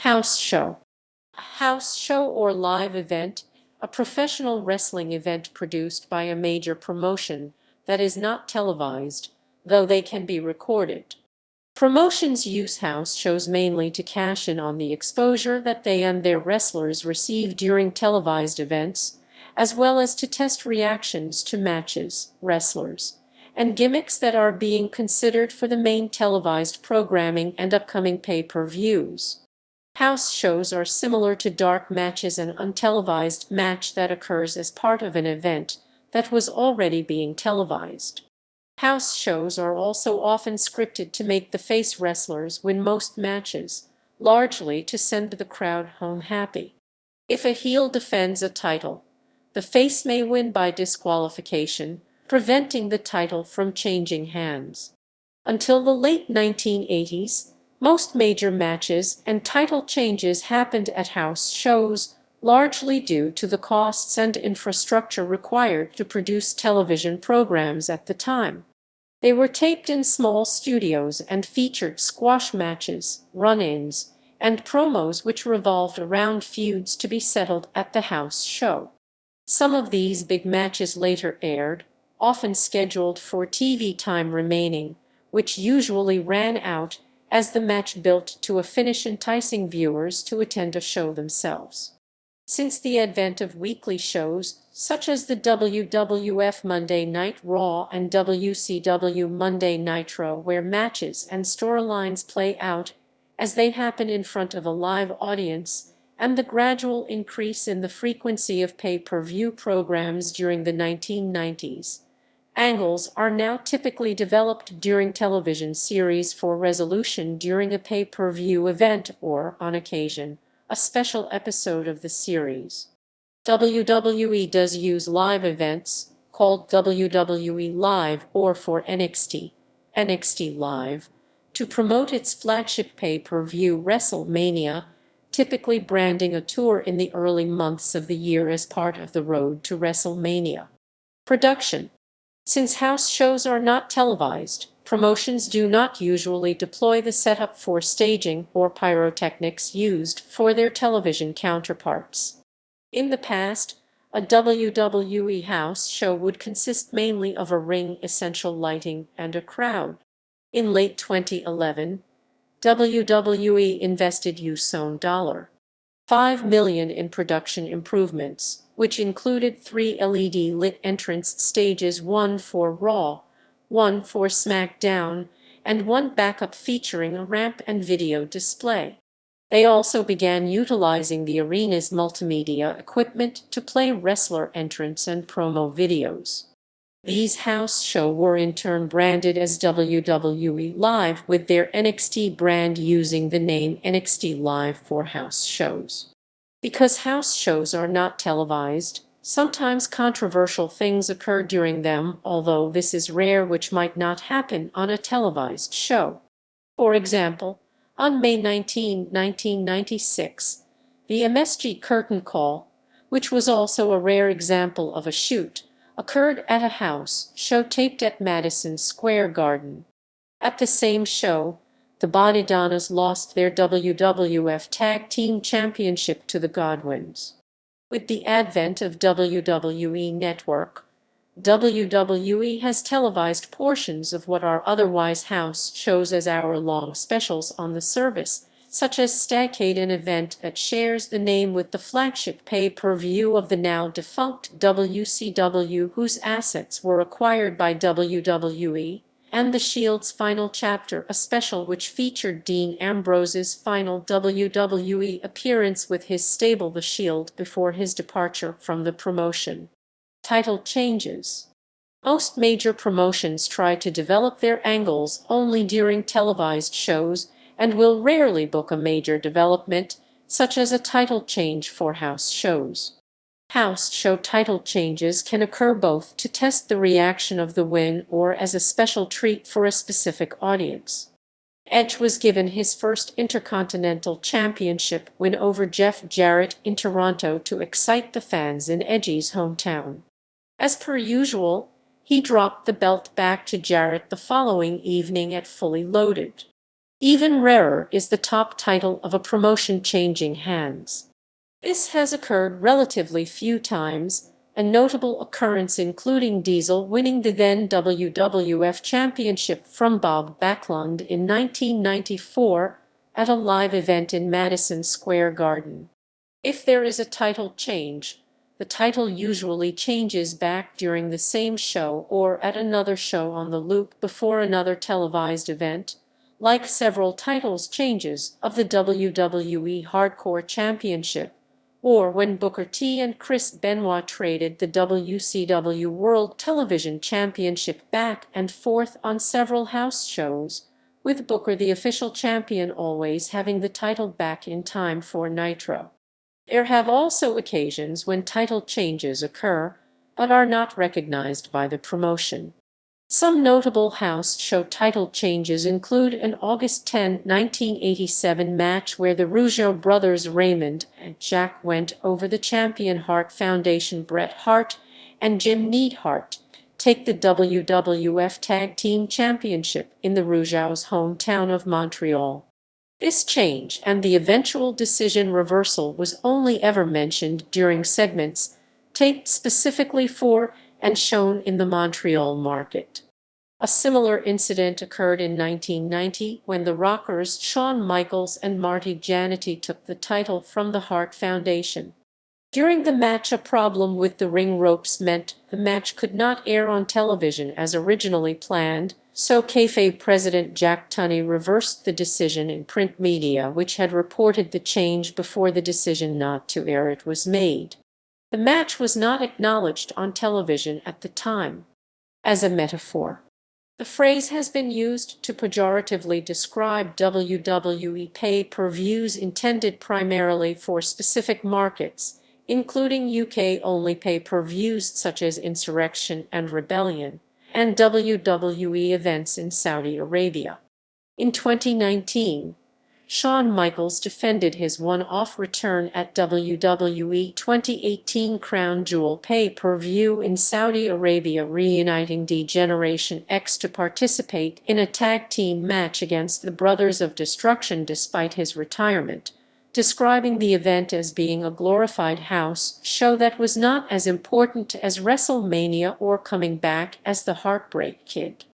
House show. A house show or live event, a professional wrestling event produced by a major promotion that is not televised, though they can be recorded. Promotions use house shows mainly to cash in on the exposure that they and their wrestlers receive during televised events, as well as to test reactions to matches, wrestlers, and gimmicks that are being considered for the main televised programming and upcoming pay-per-views. House shows are similar to dark matches, an untelevised match that occurs as part of an event that was already being televised. House shows are also often scripted to make the face wrestlers win most matches, largely to send the crowd home happy. If a heel defends a title, the face may win by disqualification, preventing the title from changing hands. Until the late 1980s, most major matches and title changes happened at house shows, largely due to the costs and infrastructure required to produce television programs at the time. They were taped in small studios and featured squash matches, run-ins, and promos which revolved around feuds to be settled at the house show. Some of these big matches later aired, often scheduled for TV time remaining, which usually ran out as the match built to a finish, enticing viewers to attend a show themselves. Since the advent of weekly shows, such as the WWF Monday Night Raw and WCW Monday Nitro, where matches and storylines play out as they happen in front of a live audience, and the gradual increase in the frequency of pay-per-view programs during the 1990s, angles are now typically developed during television series for resolution during a pay-per-view event or, on occasion, a special episode of the series. WWE does use live events, called WWE Live or for NXT, NXT Live, to promote its flagship pay-per-view WrestleMania, typically branding a tour in the early months of the year as part of the road to WrestleMania. Production. Since house shows are not televised, promotions do not usually deploy the setup for staging or pyrotechnics used for their television counterparts. In the past, a WWE house show would consist mainly of a ring, essential lighting, and a crowd. In late 2011, WWE invested $5 million in production improvements, which included 3 LED-lit entrance stages, one for Raw, one for SmackDown, and one backup featuring a ramp and video display. They also began utilizing the arena's multimedia equipment to play wrestler entrance and promo videos. These house shows were in turn branded as WWE Live, with their NXT brand using the name NXT Live for house shows. Because house shows are not televised, sometimes controversial things occur during them, although this is rare, which might not happen on a televised show. For example, on May 19, 1996, the MSG curtain call, which was also a rare example of a shoot, occurred at a house show taped at Madison Square Garden. At the same show, the Bodydonnas lost their WWF Tag Team Championship to the Godwins. With the advent of WWE Network, WWE has televised portions of what are otherwise house shows as hour-long specials on the service, such as Stagcade, an event that shares the name with the flagship pay-per-view of the now-defunct WCW, whose assets were acquired by WWE, and The Shield's Final Chapter, a special which featured Dean Ambrose's final WWE appearance with his stable The Shield before his departure from the promotion. Title changes. Most major promotions try to develop their angles only during televised shows and will rarely book a major development, such as a title change for house shows. House show title changes can occur both to test the reaction of the win or as a special treat for a specific audience. Edge was given his first Intercontinental Championship win over Jeff Jarrett in Toronto to excite the fans in Edge's hometown. As per usual, he dropped the belt back to Jarrett the following evening at Fully Loaded. Even rarer is the top title of a promotion changing hands. This has occurred relatively few times, a notable occurrence including Diesel winning the then WWF Championship from Bob Backlund in 1994 at a live event in Madison Square Garden. If there is a title change, the title usually changes back during the same show or at another show on the loop before another televised event, like several titles changes of the WWE Hardcore Championship, or when Booker T and Chris Benoit traded the WCW World Television Championship back and forth on several house shows, with Booker the official champion always having the title back in time for Nitro. There have also occasions when title changes occur, but are not recognized by the promotion. Some notable house show title changes include an August 10, 1987 match where the Rougeau brothers Raymond and Jack went over the champion Hart Foundation Bret Hart and Jim Neidhart take the WWF Tag Team Championship in the Rougeau's hometown of Montreal. This change and the eventual decision reversal was only ever mentioned during segments taped specifically for and shown in the Montreal market. A similar incident occurred in 1990 when the Rockers Shawn Michaels and Marty Jannetty took the title from the Hart Foundation. During the match, a problem with the ring ropes meant the match could not air on television as originally planned, so kayfabe president Jack Tunney reversed the decision in print media, which had reported the change before the decision not to air it was made. The match was not acknowledged on television at the time. As a metaphor, the phrase has been used to pejoratively describe WWE pay-per-views intended primarily for specific markets, including UK-only pay-per-views such as Insurrection and Rebellion, and WWE events in Saudi Arabia. In 2019, Shawn Michaels defended his one-off return at WWE 2018 Crown Jewel pay-per-view in Saudi Arabia, reuniting D-Generation X to participate in a tag team match against the Brothers of Destruction despite his retirement, describing the event as being a glorified house show that was not as important as WrestleMania or coming back as the Heartbreak Kid.